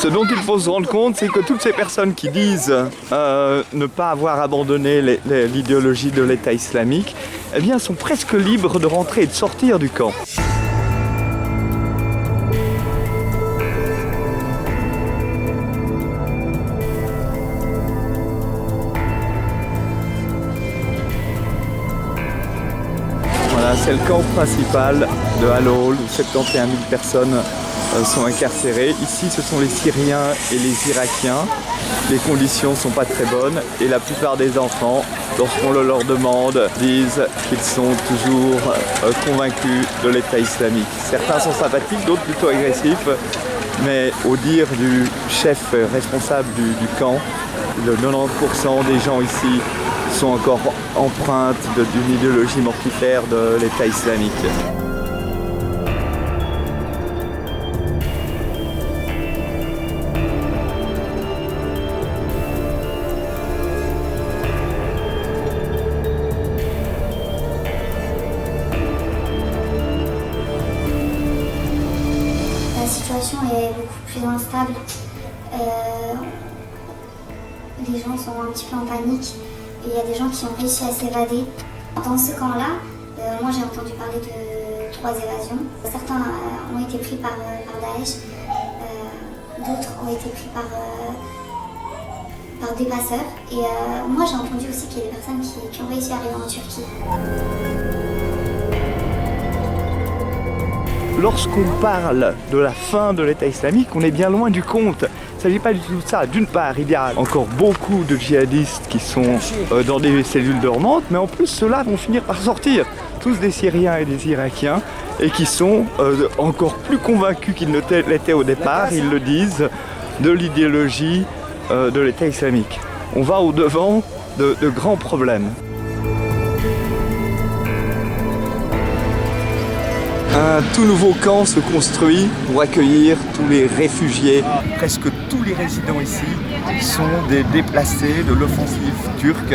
Ce dont il faut se rendre compte, c'est que toutes ces personnes qui disent ne pas avoir abandonné l'idéologie de l'État islamique, eh bien, sont presque libres de rentrer et de sortir du camp. Voilà, c'est le camp principal de Al-Hol où 71 000 personnes sont incarcérés. Ici, ce sont les Syriens et les Irakiens. Les conditions ne sont pas très bonnes et la plupart des enfants, lorsqu'on le leur demande, disent qu'ils sont toujours convaincus de l'État islamique. Certains sont sympathiques, d'autres plutôt agressifs, mais au dire du chef responsable du camp, le 90% des gens ici sont encore empreintes d'une idéologie mortifère de l'État islamique. La situation est beaucoup plus instable. Les gens sont un petit peu en panique et il y a des gens qui ont réussi à s'évader. Dans ce camp-là, moi j'ai entendu parler de 3 évasions. Certains ont été pris par Daesh, d'autres ont été pris par des passeurs. Et moi j'ai entendu aussi qu'il y a des personnes qui ont réussi à arriver en Turquie. Lorsqu'on parle de la fin de l'État islamique, on est bien loin du compte. Il ne s'agit pas du tout de ça. D'une part, il y a encore beaucoup de djihadistes qui sont dans des cellules dormantes, mais en plus, ceux-là vont finir par sortir. Tous des Syriens et des Irakiens, et qui sont encore plus convaincus qu'ils ne l'étaient au départ, ils le disent, de l'idéologie de l'État islamique. On va au-devant de grands problèmes. Un tout nouveau camp se construit pour accueillir tous les réfugiés. Presque tous les résidents ici sont des déplacés de l'offensive turque.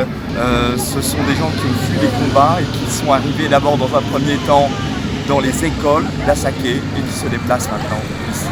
Ce sont des gens qui ont fui les combats et qui sont arrivés d'abord dans un premier temps dans les écoles d'Asake et qui se déplacent maintenant ici.